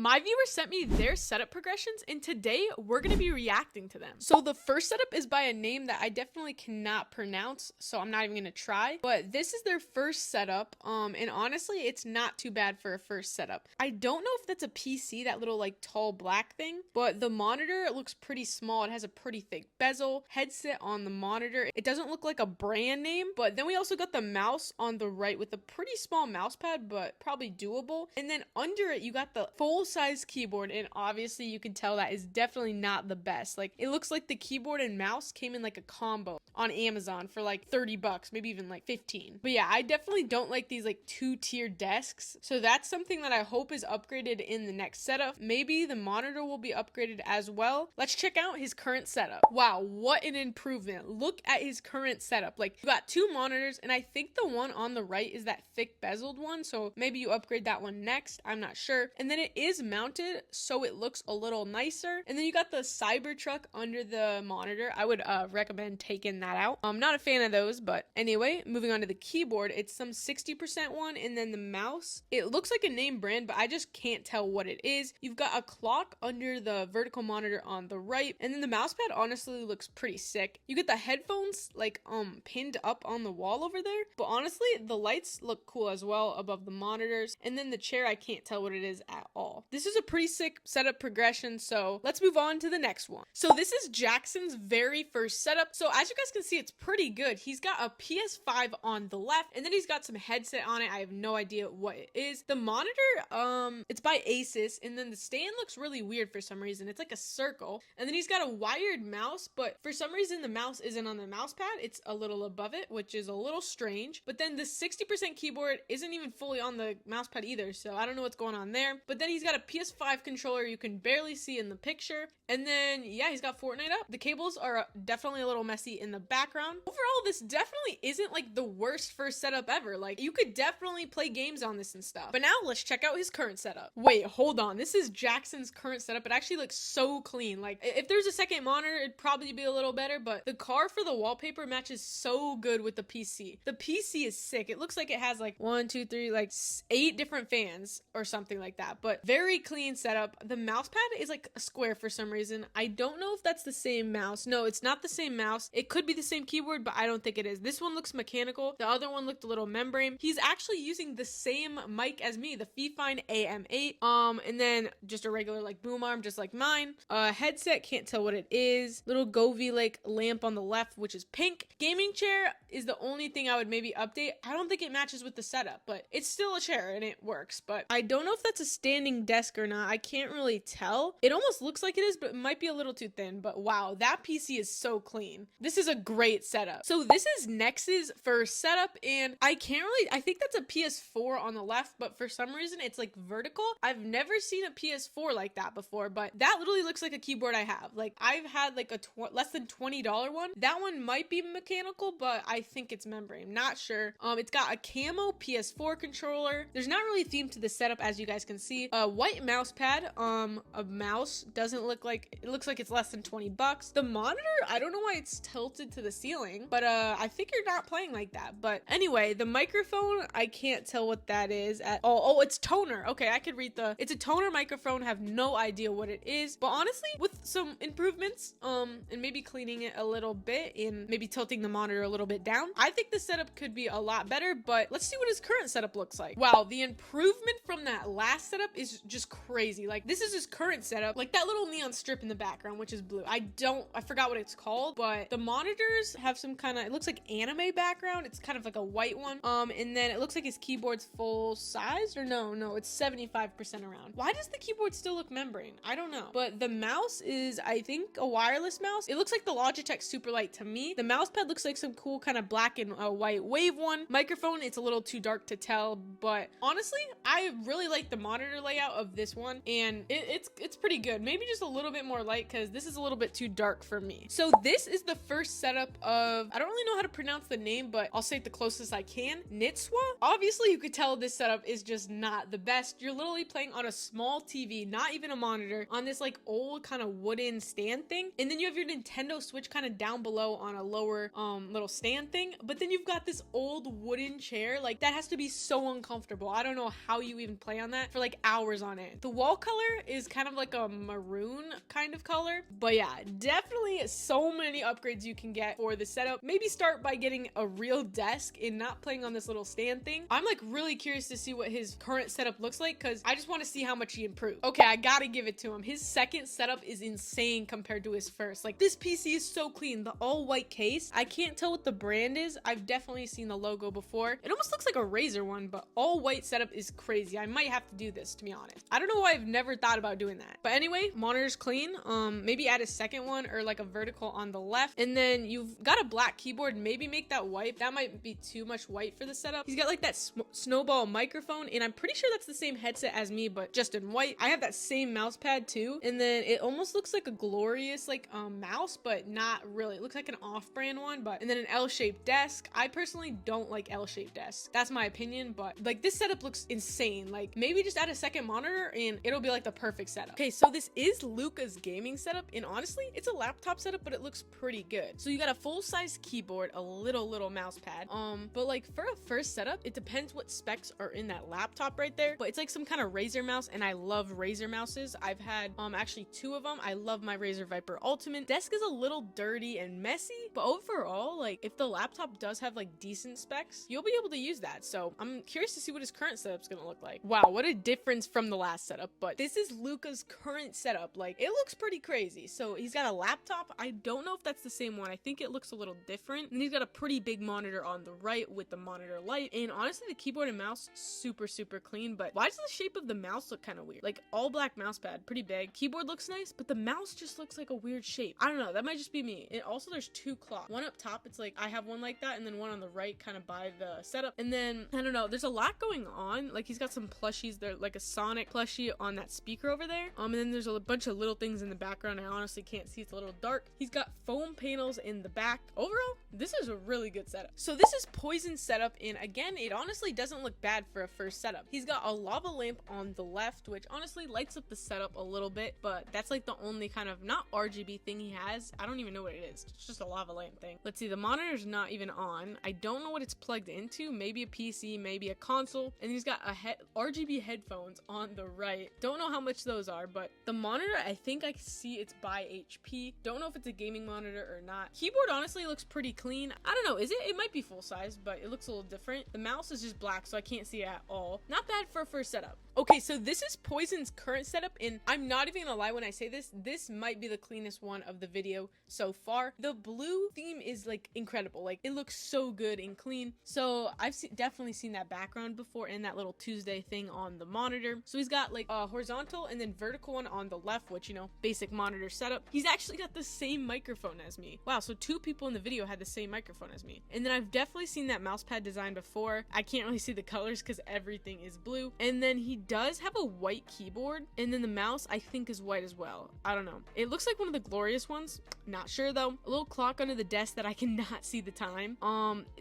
My viewers sent me their setup progressions, and today we're going to be reacting to them. So the first setup is by a name that I definitely cannot pronounce, so I'm not even going to try. But this is their first setup, and honestly, it's not too bad for a first setup. I don't know if that's a PC, that little like tall black thing, but the monitor, it looks pretty small. It has a pretty thick bezel, headset on the monitor. It doesn't look like a brand name, but then we also got the mouse on the right with a pretty small mouse pad, but probably doable. And then under it, you got the full-size keyboard, and obviously you can tell that is definitely not the best. Like, it looks like the keyboard and mouse came in like a combo on Amazon for like 30 bucks, maybe even like 15. But yeah, I definitely don't like these like two-tier desks, so that's something that I hope is upgraded in the next setup. Maybe the monitor will be upgraded as well. Let's check out his current setup. Wow, what an improvement. Look at his current setup. Like, you got two monitors, and I think the one on the right is that thick bezeled one, so maybe you upgrade that one next. I'm not sure. And then it is mounted, so it looks a little nicer. And then you got the Sabber truck under the monitor. I would recommend taking that out. I'm not a fan of those, but anyway, moving on to the keyboard, it's some 60% one, and then the mouse, it looks like a name brand, but I just can't tell what it is. You've got a clock under the vertical monitor on the right, and then the mouse pad honestly looks pretty sick. You get the headphones like pinned up on the wall over there, but honestly the lights look cool as well above the monitors. And then the chair, I can't tell what it is at all. This is a pretty sick setup progression, so let's move on to the next one. So this is Jackson's very first setup. So as you guys can see, it's pretty good. He's got a PS5 on the left, and then he's got some headset on it. I have no idea what it is. The monitor, it's by Asus, and then the stand looks really weird for some reason. It's like a circle, and then he's got a wired mouse, but for some reason the mouse isn't on the mouse pad. It's a little above it, which is a little strange. But then the 60% keyboard isn't even fully on the mouse pad either, so I don't know what's going on there. But then he's got a PS5 controller you can barely see in the picture, and then yeah, he's got Fortnite up. The cables are definitely a little messy in the background. Overall, this definitely isn't like the worst first setup ever. Like, you could definitely play games on this and stuff. But now let's check out his current setup. Wait, hold on, this is Jackson's current setup. It actually looks so clean. Like, if there's a second monitor, it'd probably be a little better, but the car for the wallpaper matches so good with the PC. The PC is sick. It looks like it has like 1, 2, 3, like 8 different fans or something like that, but very clean setup. The mouse pad is like a square for some reason. I don't know if that's the same mouse. No, it's not the same mouse. It could be the same keyboard, but I don't think it is. This one looks mechanical. The other one looked a little membrane. He's actually using the same mic as me, the Fifine AM8, and then just a regular like boom arm, just like mine. Headset, can't tell what it is. Little Govee like lamp on the left, which is pink. Gaming chair is the only thing I would maybe update. I don't think it matches with the setup, but it's still a chair and it works. But I don't know if that's a standing desk or not. I can't really tell. It almost looks like it is, but it might be a little too thin. But wow, that PC is so clean. This is a great setup. So this is Nex's first setup, and I think that's a PS4 on the left, but for some reason it's like vertical. I've never seen a PS4 like that before, but that literally looks like a keyboard I have. Like, I've had like a less than $20 one. That one might be mechanical, but I think it's membrane. Not sure. It's got a camo PS4 controller. There's not really a theme to the setup, as you guys can see. A white mouse pad. A mouse doesn't look like, it looks like it's less than 20 bucks. The monitor, I don't know why it's tilted to the ceiling, but I think you're not playing like that. But anyway, the microphone, I can't tell what that is at all. Oh, it's toner. Okay, I could read it's a toner microphone. Have no idea what it is, but honestly, with some improvements, and maybe cleaning it a little bit and maybe tilting the monitor a little bit down, I think the setup could be a lot better. But let's see what his current setup looks like. Wow, the improvement from that last setup is just crazy. Like, this is his current setup. Like, that little neon strip in the background, which is blue. I forgot what it's called, but the monitors have some kind of, it looks like anime background. It's kind of like a white one. And then it looks like his keyboard's full size, or no, it's 75% around. Why does the keyboard still look membrane? I don't know. But the mouse is, I think, a wireless mouse. It looks like the Logitech Superlight to me. The mouse pad looks like some cool kind of black and white wave one. Microphone, it's a little too dark to tell, but honestly, I really like the monitor layout of this one, and it's pretty good. Maybe just a little bit more light, because this is a little bit too dark for me. So this is the first setup of, I don't really know how to pronounce the name, but I'll say it the closest I can. Nitsua? Obviously, you could tell this setup is just not the best. You're literally playing on a small TV, not even a monitor, on this like old kind of wooden stand thing, and then you have your Nintendo Switch kind of down below on a lower little stand thing, but then you've got this old wooden chair. Like, that has to be so uncomfortable. I don't know how you even play on that for like hours on on it. The wall color is kind of like a maroon kind of color, but yeah, definitely so many upgrades you can get for the setup. Maybe start by getting a real desk and not playing on this little stand thing. I'm like really curious to see what his current setup looks like because I just want to see how much he improved. Okay, I gotta give it to him. His second setup is insane compared to his first. Like, this PC is so clean. The all white case, I can't tell what the brand is. I've definitely seen the logo before. It almost looks like a Razer one, but all white setup is crazy. I might have to do this, to be honest. I don't know why I've never thought about doing that. But anyway, monitor's clean. Maybe add a second one or like a vertical on the left. And then you've got a black keyboard. Maybe make that white. That might be too much white for the setup. He's got like that snowball microphone, and I'm pretty sure that's the same headset as me, but just in white. I have that same mouse pad too. And then it almost looks like a Glorious like mouse, but not really. It looks like an off-brand one, but and then an L-shaped desk. I personally don't like L-shaped desks. That's my opinion, but like this setup looks insane. Like maybe just add a second monitor and it'll be like the perfect setup. Okay, so this is Luca's gaming setup, and honestly, it's a laptop setup, but it looks pretty good. So you got a full-size keyboard, a little mouse pad. But like for a first setup, it depends what specs are in that laptop right there. But it's like some kind of Razer mouse, and I love Razer mouses. I've had actually 2 of them. I love my Razer Viper Ultimate. Desk is a little dirty and messy, but overall, like if the laptop does have like decent specs, you'll be able to use that. So I'm curious to see what his current setup's gonna look like. Wow, what a difference from the last setup. But this is Luca's current setup. Like, it looks pretty crazy. So he's got a laptop. I don't know if that's the same one. I think it looks a little different. And he's got a pretty big monitor on the right with the monitor light. And honestly, the keyboard and mouse super clean. But why does the shape of the mouse look kind of weird? Like, all black mouse pad, pretty big. Keyboard looks nice, but the mouse just looks like a weird shape. I don't know, that might just be me. And also there's 2 clocks. One up top, it's like I have one like that, and then one on the right kind of by the setup. And then I don't know, there's a lot going on. Like, he's got some plushies there, like a Sonic plushie on that speaker over there. And then there's a bunch of little things in the background I honestly can't see. It's a little dark. He's got foam panels in the back. Overall, this is a really good setup. So this is Poison's setup, and again, it honestly doesn't look bad for a first setup. He's got a lava lamp on the left, which honestly lights up the setup a little bit, but that's like the only kind of not RGB thing he has. I don't even know what it is. It's just a lava lamp thing. Let's see, the monitor's not even on. I don't know what it's plugged into. Maybe a PC, maybe a console. And he's got a RGB headphones on the right. Don't know how much those are, but the monitor, I think I see it's by HP. Don't know if it's a gaming monitor or not. Keyboard honestly looks pretty clean. I don't know, is it? It might be full size, but it looks a little different. The mouse is just black, so I can't see it at all. Not bad for a first setup. Okay, so this is Poison's current setup, and I'm not even gonna lie when I say this, this might be the cleanest one of the video so far. The blue theme is like incredible. Like, it looks so good and clean. So I've definitely seen that background before and that little Tuesday thing on the monitor. So he's got like a horizontal and then vertical one on the left, which, you know, basic monitor setup. He's actually got the same microphone as me. Wow, so 2 people in the video had the same microphone as me. And then I've definitely seen that mouse pad design before. I can't really see the colors because everything is blue. And then he does have a white keyboard, and then the mouse I think is white as well. I don't know. It looks like one of the Glorious ones. Not sure though. A little clock under the desk that I cannot see the time.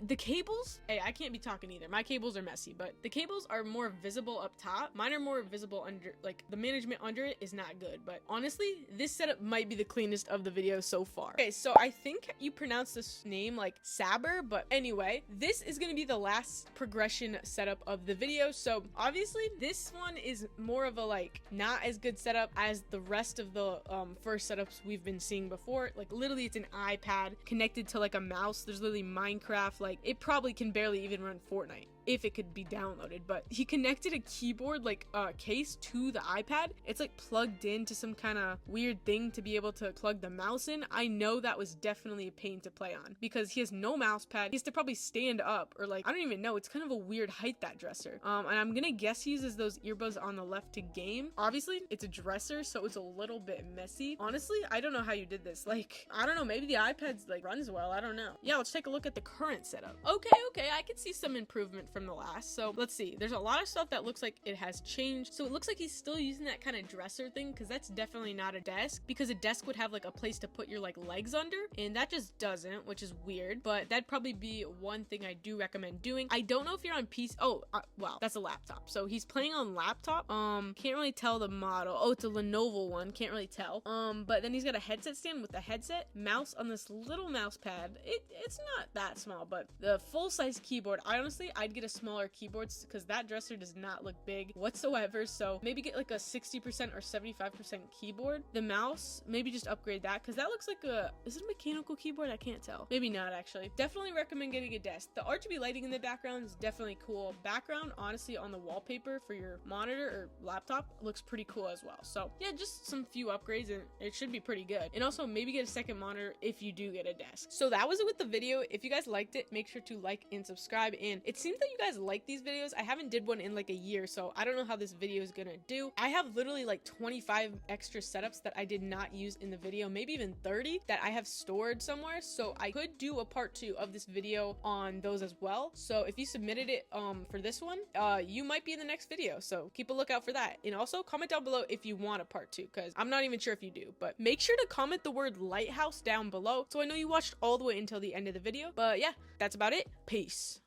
The cables, hey, I can't be talking either. My cables are messy, but the cables are more visible up top. Mine are more visible under, like the management under it is not good. But honestly, this setup might be the cleanest of the video so far. Okay, so I think you pronounce this name like Sabber, but anyway, this is gonna be the last progression setup of the video. So obviously this one is more of a like not as good setup as the rest of the first setups we've been seeing before. Like, literally it's an iPad connected to like a mouse. There's literally Minecraft. Like, it probably can barely even run Fortnite if it could be downloaded, but he connected a keyboard like case to the iPad. It's like plugged into some kind of weird thing to be able to plug the mouse in. I know that was definitely a pain to play on because he has no mouse pad. He has to probably stand up, or like, I don't even know. It's kind of a weird height, that dresser. And I'm gonna guess he uses those earbuds on the left to game. Obviously it's a dresser, so it's a little bit messy. Honestly, I don't know how you did this. Like, I don't know, maybe the iPad's like runs well. I don't know. Yeah, let's take a look at the current setup. Okay, I can see some improvement from the last. So let's see, there's a lot of stuff that looks like it has changed. So it looks like he's still using that kind of dresser thing, because that's definitely not a desk, because a desk would have like a place to put your like legs under, and that just doesn't, which is weird. But that'd probably be one thing I do recommend doing. I don't know if you're on PC. Wow, that's a laptop. So he's playing on laptop. Can't really tell the model. Oh, it's a Lenovo one, can't really tell. But then he's got a headset stand with a headset, mouse on this little mouse pad. It's not that small, but the full size keyboard, honestly I'd get a smaller keyboard because that dresser does not look big whatsoever. So maybe get like a 60% or 75% keyboard. The mouse, maybe just upgrade that because that looks like is it a mechanical keyboard? I can't tell. Maybe not actually. Definitely recommend getting a desk. The RGB lighting in the background is definitely cool. Background, honestly, on the wallpaper for your monitor or laptop looks pretty cool as well. So yeah, just some few upgrades and it should be pretty good. And also maybe get a second monitor if you do get a desk. So that was it with the video. If you guys liked it, make sure to like and subscribe. And it seems that you guys like these videos. I haven't did one in like a year, so I don't know how this video is gonna do. I have literally like 25 extra setups that I did not use in the video, maybe even 30 that I have stored somewhere. So I could do a part 2 of this video on those as well. So if you submitted it for this one, you might be in the next video. So keep a lookout for that. And also comment down below if you want a part 2, because I'm not even sure if you do. But make sure to comment the word lighthouse down below so I know you watched all the way until the end of the video. But yeah, that's about it. Peace.